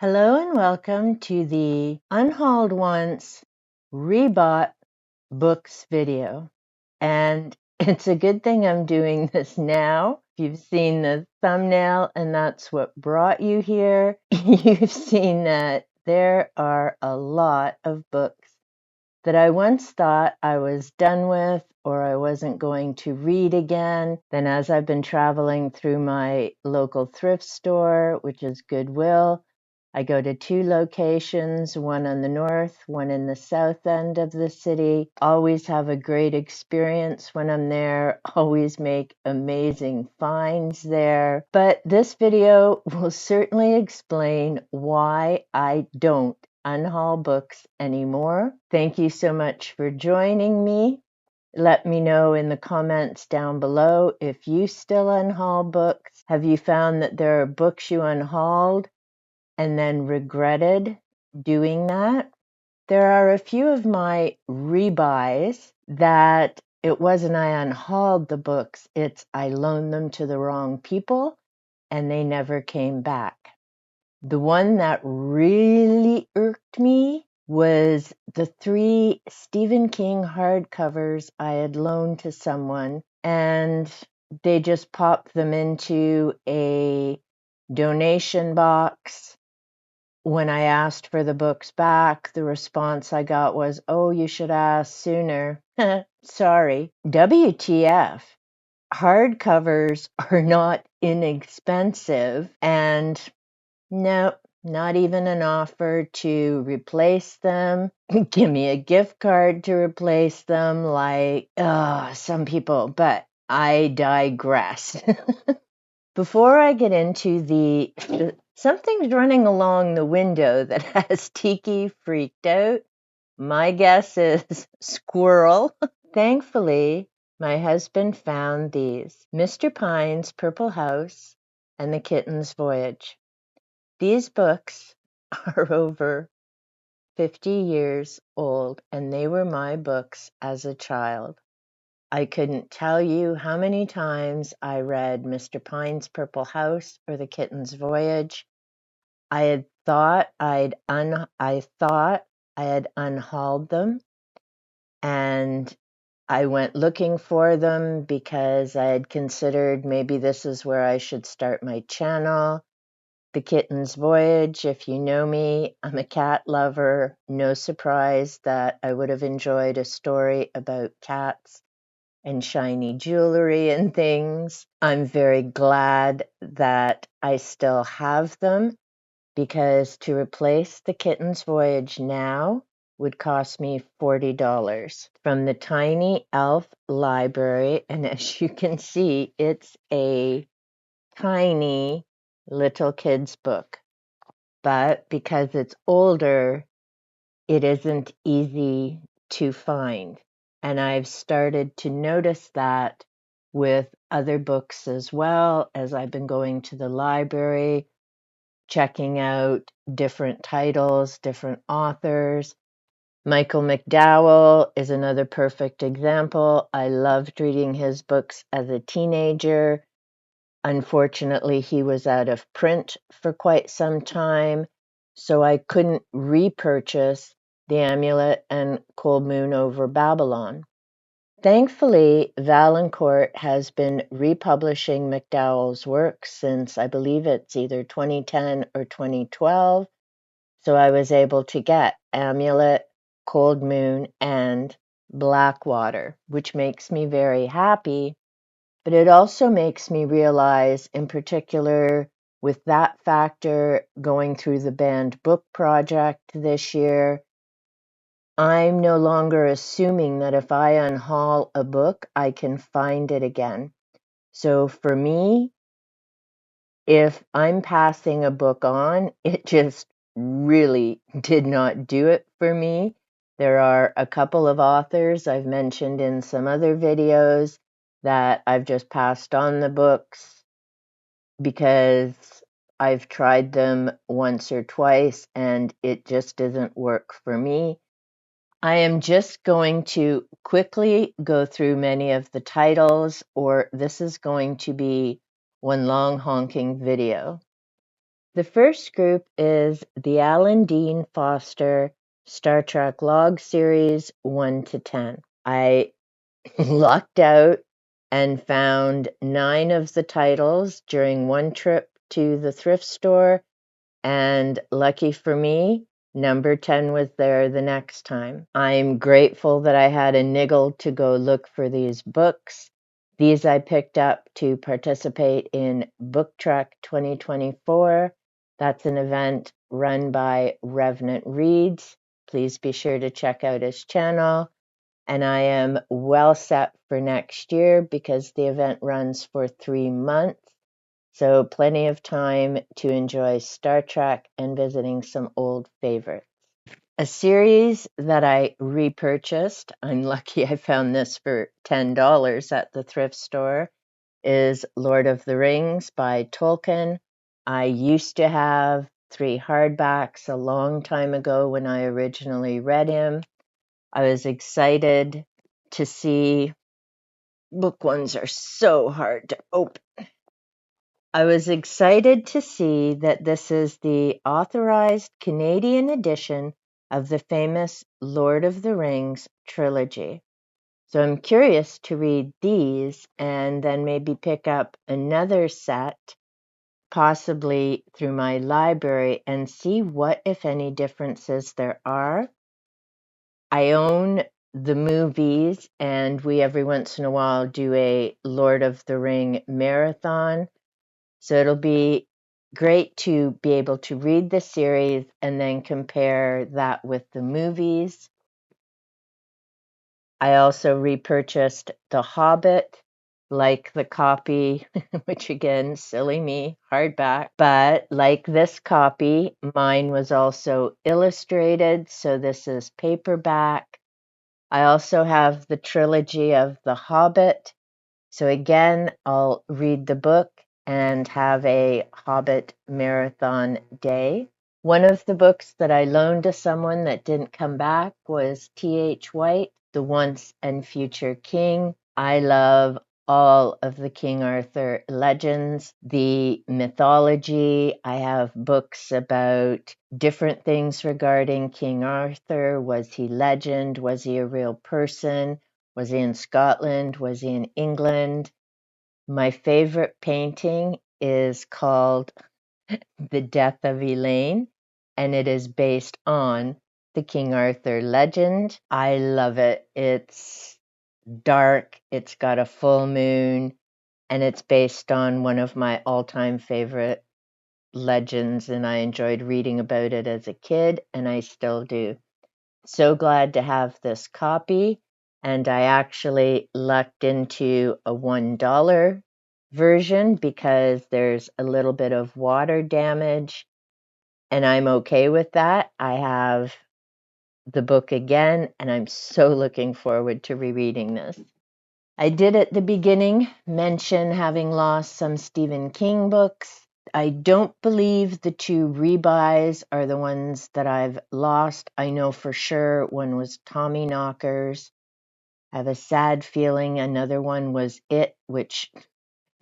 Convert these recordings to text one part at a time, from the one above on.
Hello and welcome to the Unhauled Once Rebought Books video. And it's a good thing I'm doing this now. If you've seen the thumbnail and that's what brought you here, you've seen that there are a lot of books that I once thought I was done with or I wasn't going to read again. Then as I've been traveling through my local thrift store, which is Goodwill, I go to two locations, one on the north, one in the south end of the city. Always have a great experience when I'm there, always make amazing finds there. But this video will certainly explain why I don't unhaul books anymore. Thank you so much for joining me. Let me know in the comments down below if you still unhaul books. Have you found that there are books you unhauled and then regretted doing that? There are a few of my rebuys that it wasn't I unhauled the books, it's I loaned them to the wrong people and they never came back. The one that really irked me was the 3 Stephen King hardcovers I had loaned to someone, and they just popped them into a donation box. When I asked for the books back, the response I got was, "Oh, you should ask sooner." Sorry. WTF. Hardcovers are not inexpensive, and nope, not even an offer to replace them. Give me a gift card to replace them, like some people, but I digress. Before I get into the something's running along the window that has Tiki freaked out. My guess is squirrel. Thankfully, my husband found these: Mr. Pine's Purple House and The Kitten's Voyage. These books are over 50 years old, and they were my books as a child. I couldn't tell you how many times I read Mr. Pine's Purple House or The Kitten's Voyage. I thought I had unhauled them, and I went looking for them because I had considered maybe this is where I should start my channel. The Kitten's Voyage, if you know me, I'm a cat lover. No surprise that I would have enjoyed a story about cats and shiny jewelry and things. I'm very glad that I still have them, because to replace The Kitten's Voyage now would cost me $40 from the Tiny Elf Library. And as you can see, it's a tiny little kid's book. But because it's older, it isn't easy to find. And I've started to notice that with other books as well, as I've been going to the library, checking out different titles, different authors. Michael McDowell is another perfect example. I loved reading his books as a teenager. Unfortunately, he was out of print for quite some time, so I couldn't repurchase The Amulet and Cold Moon Over Babylon. Thankfully, Valancourt has been republishing McDowell's work since I believe it's either 2010 or 2012, so I was able to get Amulet, Cold Moon, and Blackwater, which makes me very happy. But it also makes me realize, in particular, with that factor going through the banned book project this year, I'm no longer assuming that if I unhaul a book, I can find it again. So for me, if I'm passing a book on, it just really did not do it for me. There are a couple of authors I've mentioned in some other videos that I've just passed on the books because I've tried them once or twice and it just doesn't work for me. I am just going to quickly go through many of the titles, or this is going to be one long honking video. The first group is the Alan Dean Foster Star Trek Log Series 1 to 10. I lucked out and found 9 of the titles during one trip to the thrift store, and lucky for me, number 10 was there the next time. I'm grateful that I had a niggle to go look for these books. These I picked up to participate in Book Trek 2024. That's an event run by Revenant Reads. Please be sure to check out his channel. And I am well set for next year because the event runs for 3 months. So plenty of time to enjoy Star Trek and visiting some old favorites. A series that I repurchased, I'm lucky I found this for $10 at the thrift store, is Lord of the Rings by Tolkien. I used to have 3 hardbacks a long time ago when I originally read him. I was excited to see, book ones are so hard to open. I was excited to see that this is the authorized Canadian edition of the famous Lord of the Rings trilogy. So I'm curious to read these and then maybe pick up another set, possibly through my library, and see what, if any, differences there are. I own the movies, and we every once in a while do a Lord of the Ring marathon. So it'll be great to be able to read the series and then compare that with the movies. I also repurchased The Hobbit, like the copy, which again, silly me, hardback. But like this copy, mine was also illustrated, so this is paperback. I also have the trilogy of The Hobbit. So again, I'll read the book and have a Hobbit marathon day. One of the books that I loaned to someone that didn't come back was T.H. White, The Once and Future King. I love all of the King Arthur legends, the mythology. I have books about different things regarding King Arthur. Was he legend? Was he a real person? Was he in Scotland? Was he in England? My favorite painting is called The Death of Elaine, and it is based on the King Arthur legend. I love it. It's dark, it's got a full moon, and it's based on one of my all-time favorite legends, and I enjoyed reading about it as a kid, and I still do. So glad to have this copy, and I actually lucked into a $1 version because there's a little bit of water damage, and I'm okay with that. I have the book again, and I'm so looking forward to rereading this. I did at the beginning mention having lost some Stephen King books. I don't believe the 2 rebuys are the ones that I've lost. I know for sure one was Tommy Knockers. I have a sad feeling another one was It, which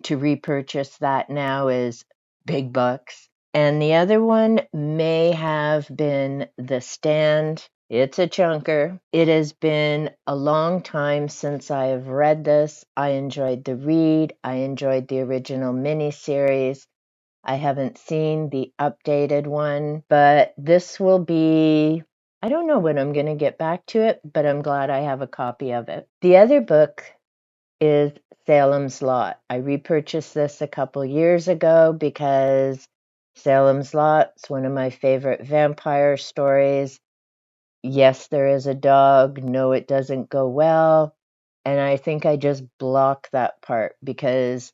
to repurchase that now is big bucks. And the other one may have been The Stand. It's a chunker. It has been a long time since I have read this. I enjoyed the read. I enjoyed the original miniseries. I haven't seen the updated one, but this will be, I don't know when I'm going to get back to it, but I'm glad I have a copy of it. The other book is Salem's Lot. I repurchased this a couple years ago because Salem's Lot's one of my favorite vampire stories. Yes, there is a dog. No, it doesn't go well. And I think I just blocked that part because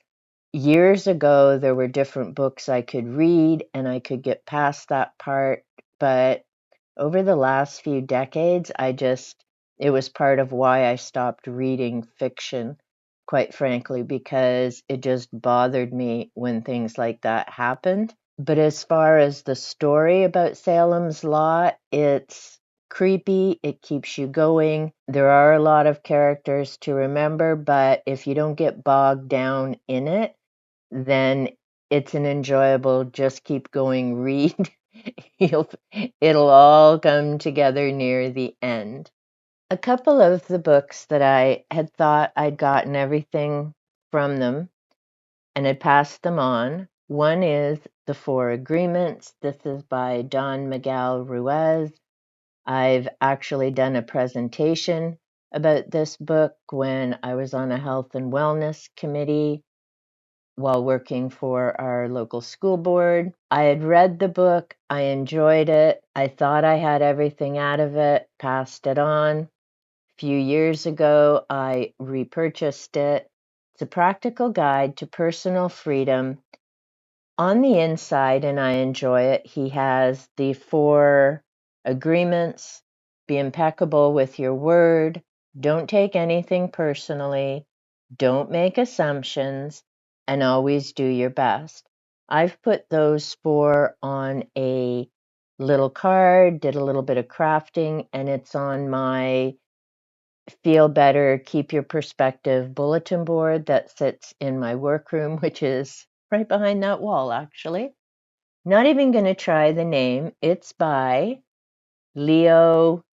years ago there were different books I could read and I could get past that part. But over the last few decades, it was part of why I stopped reading fiction, quite frankly, because it just bothered me when things like that happened. But as far as the story about Salem's Lot, it's creepy. It keeps you going. There are a lot of characters to remember, but if you don't get bogged down in it, then it's an enjoyable, just keep going read. You'll, it'll all come together near the end. A couple of the books that I had thought I'd gotten everything from them and had passed them on. One is The Four Agreements. This is by Don Miguel Ruiz. I've actually done a presentation about this book when I was on a health and wellness committee while working for our local school board. I had read the book. I enjoyed it. I thought I had everything out of it, passed it on. A few years ago, I repurchased it. It's a practical guide to personal freedom. On the inside, and I enjoy it, he has the 4 agreements: be impeccable with your word, don't take anything personally, don't make assumptions, and always do your best. I've put those 4 on a little card, did a little bit of crafting, and it's on my Feel Better, Keep Your Perspective bulletin board that sits in my workroom, which is right behind that wall, actually. Not even going to try the name. It's by Leo,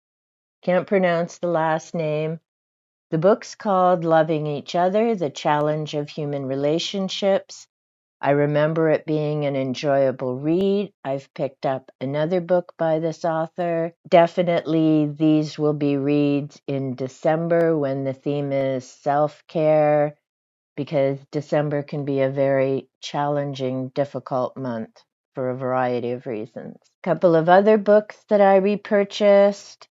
can't pronounce the last name. The book's called Loving Each Other, The Challenge of Human Relationships. I remember it being an enjoyable read. I've picked up another book by this author. Definitely these will be reads in December when the theme is self-care, because December can be a very challenging, difficult month for a variety of reasons. A couple of other books that I repurchased.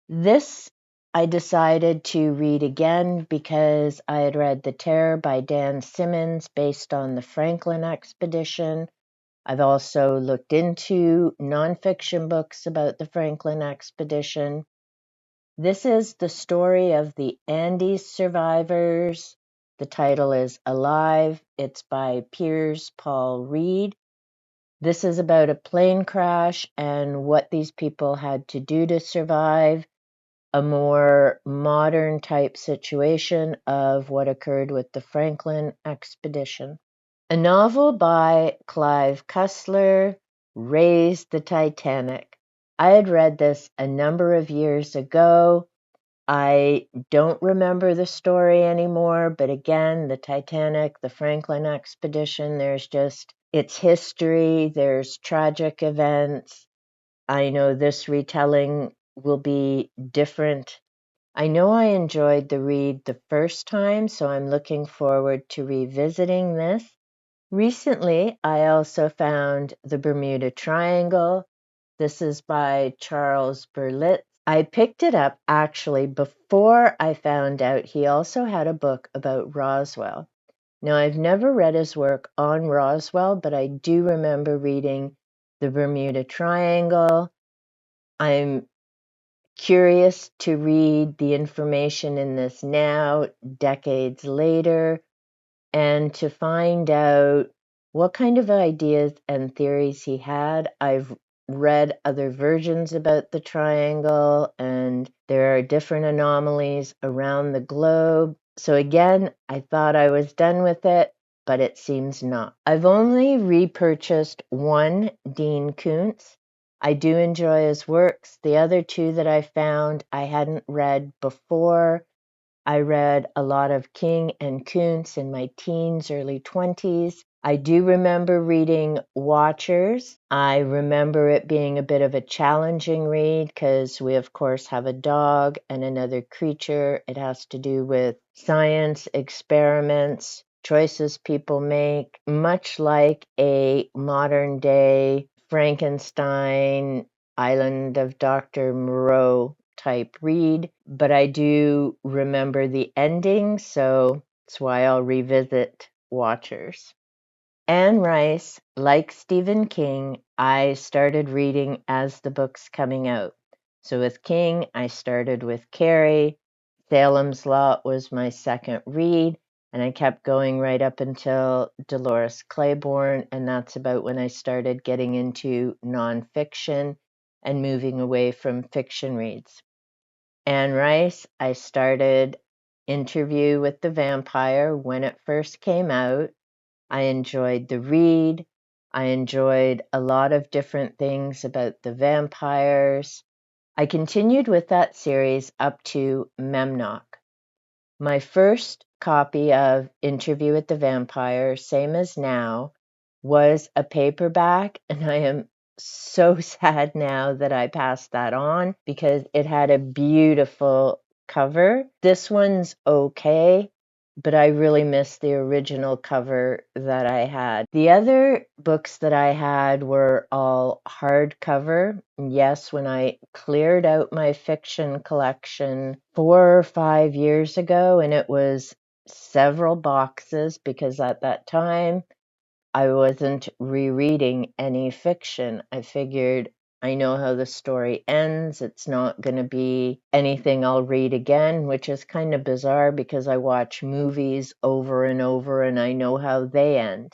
This I decided to read again because I had read The Terror by Dan Simmons based on the Franklin expedition. I've also looked into nonfiction books about the Franklin expedition. This is the story of the Andes survivors. The title is Alive. It's by Piers Paul Reed. This is about a plane crash and what these people had to do to survive, a more modern type situation of what occurred with the Franklin expedition. A novel by Clive Cussler, Raise the Titanic. I had read this a number of years ago. I don't remember the story anymore, but again, the Titanic, the Franklin expedition, it's history, there's tragic events. I know this retelling will be different. I know I enjoyed the read the first time, so I'm looking forward to revisiting this. Recently, I also found The Bermuda Triangle. This is by Charles Berlitz. I picked it up actually before I found out he also had a book about Roswell. Now, I've never read his work on Roswell, but I do remember reading The Bermuda Triangle. I'm curious to read the information in this now, decades later, and to find out what kind of ideas and theories he had. I've read other versions about the triangle, and there are different anomalies around the globe. So again, I thought I was done with it, but it seems not. I've only repurchased one Dean Koontz. I do enjoy his works. The other 2 that I found I hadn't read before. I read a lot of King and Koontz in my teens, early 20s. I do remember reading Watchers. I remember it being a bit of a challenging read because we, of course, have a dog and another creature. It has to do with science, experiments, choices people make, much like a modern day Frankenstein, Island of Dr. Moreau type read, but I do remember the ending, so that's why I'll revisit Watchers. Anne Rice, like Stephen King, I started reading as the book's coming out. So with King, I started with Carrie. Salem's Lot was my second read, and I kept going right up until Dolores Claiborne, and that's about when I started getting into nonfiction and moving away from fiction reads. Anne Rice, I started Interview with the Vampire when it first came out. I enjoyed the read. I enjoyed a lot of different things about the vampires. I continued with that series up to Memnoch. My first copy of Interview with the Vampire, same as now, was a paperback, and I am so sad now that I passed that on because it had a beautiful cover. This one's okay, but I really miss the original cover that I had. The other books that I had were all hardcover. Yes, when I cleared out my fiction collection 4 or 5 years ago, and it was several boxes because at that time I wasn't rereading any fiction. I figured I know how the story ends. It's not going to be anything I'll read again, which is kind of bizarre because I watch movies over and over and I know how they end.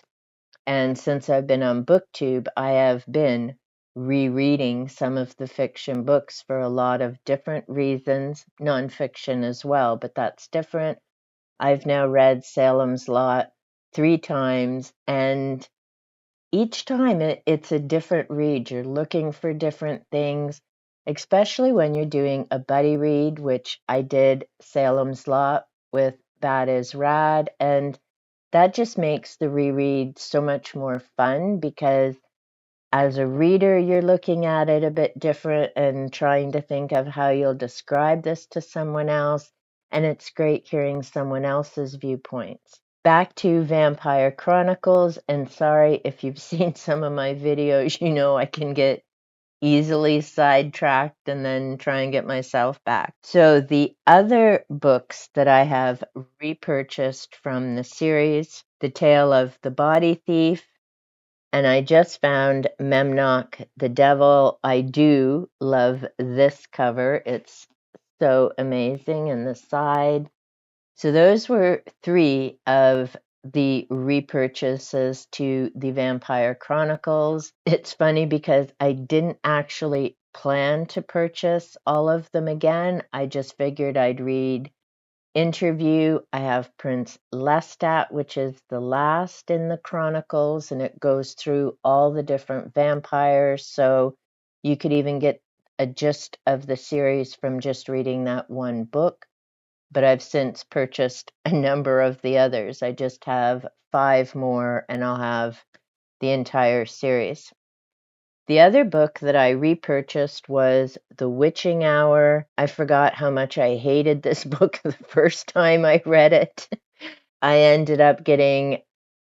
And since I've been on BookTube, I have been rereading some of the fiction books for a lot of different reasons, nonfiction as well, but that's different. I've now read Salem's Lot 3 times, and each time it's a different read. You're looking for different things, especially when you're doing a buddy read, which I did Salem's Lot with That Is Rad. And that just makes the reread so much more fun because as a reader, you're looking at it a bit different and trying to think of how you'll describe this to someone else. And it's great hearing someone else's viewpoints. Back to Vampire Chronicles, and sorry if you've seen some of my videos, you know I can get easily sidetracked and then try and get myself back. So the other books that I have repurchased from the series, The Tale of the Body Thief, and I just found Memnoch the Devil. I do love this cover. It's so amazing, and the side. So those were 3 of the repurchases to the Vampire Chronicles. It's funny because I didn't actually plan to purchase all of them again. I just figured I'd read Interview. I have Prince Lestat, which is the last in the Chronicles, and it goes through all the different vampires. So you could even get a gist of the series from just reading that one book. But I've since purchased a number of the others. I just have 5 more, and I'll have the entire series. The other book that I repurchased was The Witching Hour. I forgot how much I hated this book the first time I read it. I ended up getting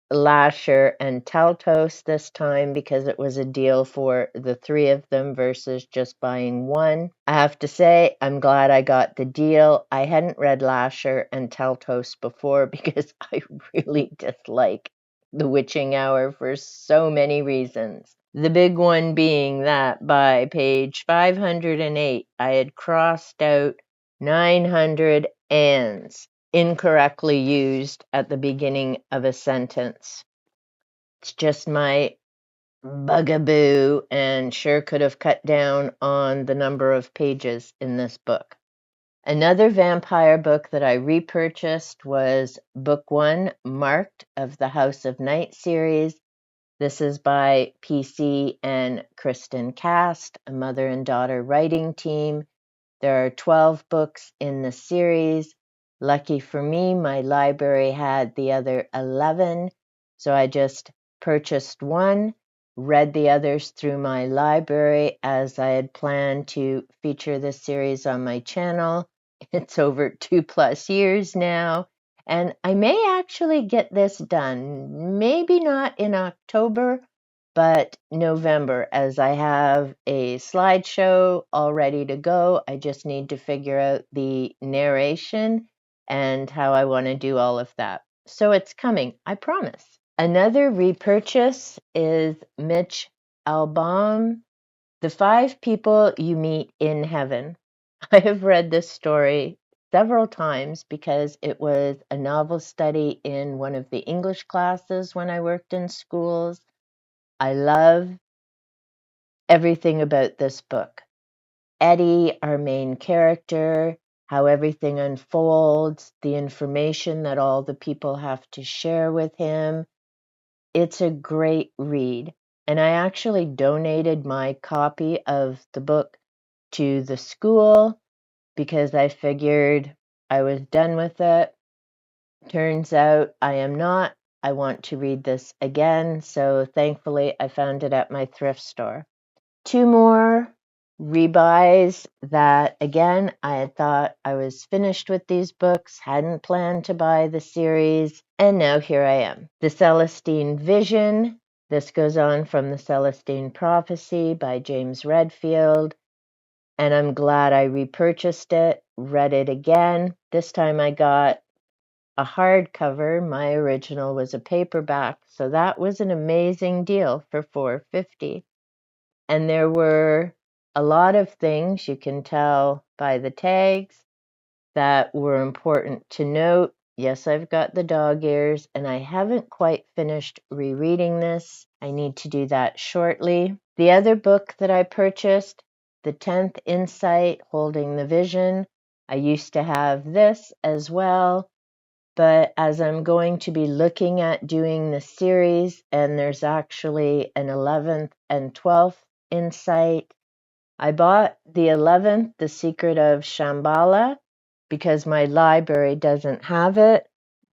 Lasher and Teltos this time because it was a deal for the 3 of them versus just buying one. I have to say, I'm glad I got the deal. I hadn't read Lasher and Teltos before because I really dislike The Witching Hour for so many reasons. The big one being that by page 508, I had crossed out 900 ands incorrectly used at the beginning of a sentence. It's just my bugaboo and sure could have cut down on the number of pages in this book. Another vampire book that I repurchased was book 1, Marked, of the House of Night series. This is by PC and Kristen Cast, a mother and daughter writing team. There are 12 books in the series. Lucky for me, my library had the other 11, so I just purchased one, read the others through my library as I had planned to feature this series on my channel. It's over 2+ years now, and I may actually get this done. Maybe not in October, but November, as I have a slideshow all ready to go. I just need to figure out the narration and how I want to do all of that. So it's coming, I promise. Another repurchase is Mitch Albom, The 5 People You Meet in Heaven. I have read this story several times because it was a novel study in one of the English classes when I worked in schools. I love everything about this book. Eddie, our main character, how everything unfolds, the information that all the people have to share with him. it's a great read. And I actually donated my copy of the book to the school because I figured I was done with it. Turns out I am not. I want to read this again, so thankfully I found it at my thrift store. Two more rebuys that, again, I had thought I was finished with these books, hadn't planned to buy the series, and now here I am. The Celestine Vision. This goes on from the Celestine Prophecy by James Redfield, and I'm glad I repurchased it, read it again. This time I got a hardcover. My original was a paperback, so that was an amazing deal for $4.50. And there were a lot of things you can tell by the tags that were important to note. Yes, I've got the dog ears, and I haven't quite finished rereading this. I need to do that shortly. The other book that I purchased, The 10th Insight, Holding the Vision. I used to have this as well, but as I'm going to be looking at doing the series, and there's actually an 11th and 12th insight, I bought the 11th, The Secret of Shambhala, because my library doesn't have it,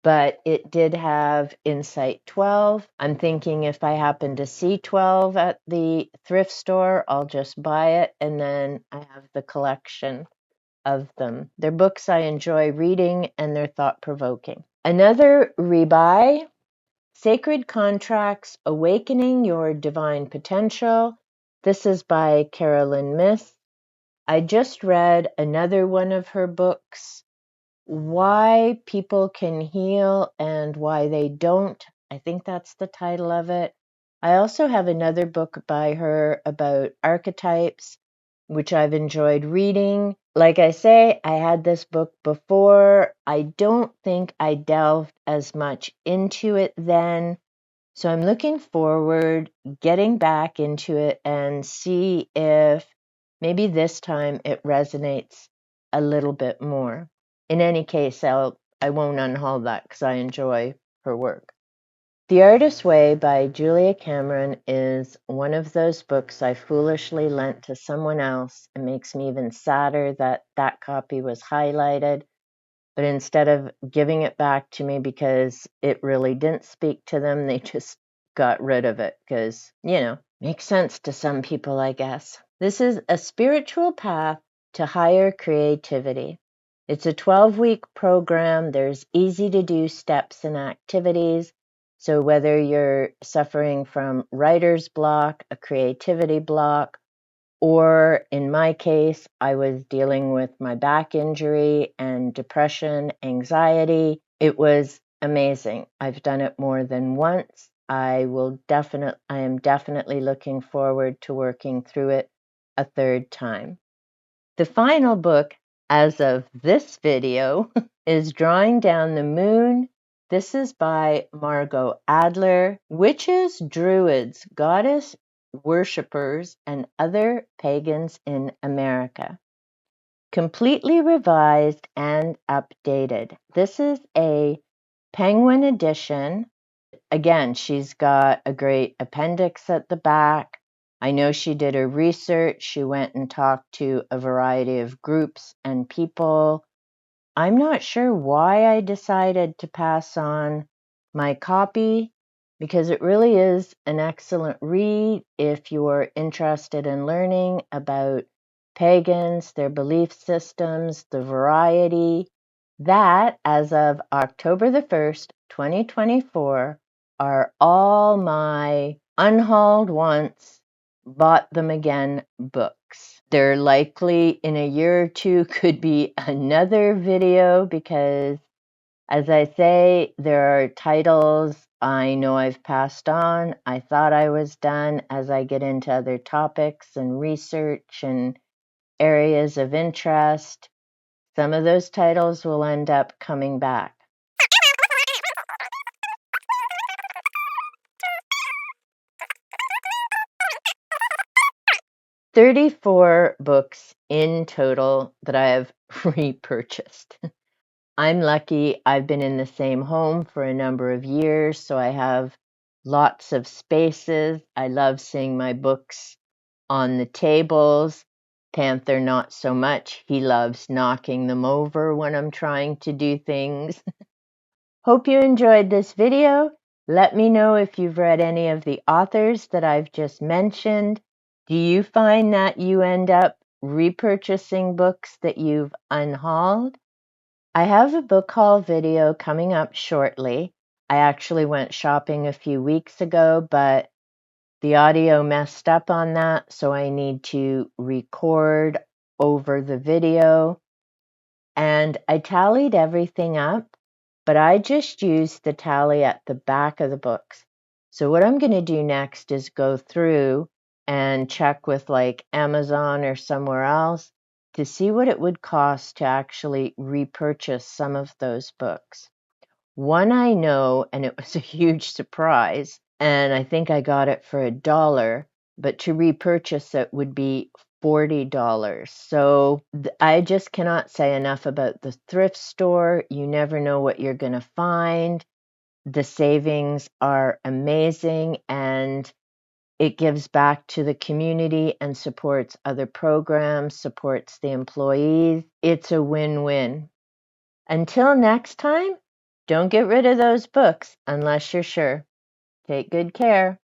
but it did have Insight 12. I'm thinking if I happen to see 12 at the thrift store, I'll just buy it, and then I have the collection of them. They're books I enjoy reading, and they're thought-provoking. Another rebuy, Sacred Contracts, Awakening Your Divine Potential. This is by Carolyn Myss. I just read another one of her books, Why People Can Heal and Why They Don't. I think that's the title of it. I also have another book by her about archetypes, which I've enjoyed reading. Like I say, I had this book before. I don't think I delved as much into it then. So I'm looking forward getting back into it and see if maybe this time it resonates a little bit more. In any case, I won't unhaul that because I enjoy her work. The Artist's Way by Julia Cameron is one of those books I foolishly lent to someone else. It makes me even sadder that that copy was highlighted. But instead of giving it back to me because it really didn't speak to them, they just got rid of it because, makes sense to some people, I guess. This is A Spiritual Path to Higher Creativity. It's a 12-week program. There's easy-to-do steps and activities. So whether you're suffering from writer's block, a creativity block, or in my case, I was dealing with my back injury and depression, anxiety. It was amazing. I've done it more than once. I am definitely looking forward to working through it a third time. The final book, as of this video, is Drawing Down the Moon. This is by Margot Adler. Witches, Druids, Goddess Worshippers, and Other Pagans in America. Completely revised and updated. This is a Penguin edition. Again, she's got a great appendix at the back. I know she did her research. She went and talked to a variety of groups and people. I'm not sure why I decided to pass on my copy because it really is an excellent read if you're interested in learning about pagans, their belief systems, the variety. That, as of October the 1st, 2024, are all my Unhauled Once, Bought Them Again books. There likely in a year or two could be another video because, as I say, there are titles I know I've passed on. I thought I was done as I get into other topics and research and areas of interest. Some of those titles will end up coming back. "34 books in total that I have repurchased. I'm lucky I've been in the same home for a number of years, so I have lots of spaces. I love seeing my books on the tables. Panther, not so much. He loves knocking them over when I'm trying to do things. Hope you enjoyed this video. Let me know if you've read any of the authors that I've just mentioned. Do you find that you end up repurchasing books that you've unhauled? I have a book haul video coming up shortly. I actually went shopping a few weeks ago, but the audio messed up on that, so I need to record over the video. And I tallied everything up, but I just used the tally at the back of the books. So what I'm going to do next is go through and check with like Amazon or somewhere else to see what it would cost to actually repurchase some of those books. One I know, and it was a huge surprise, and I think I got it for $1, but to repurchase it would be $40. So I just cannot say enough about the thrift store. You never know what you're going to find. The savings are amazing, and it gives back to the community and supports other programs, supports the employees. It's a win-win. Until next time, don't get rid of those books unless you're sure. Take good care.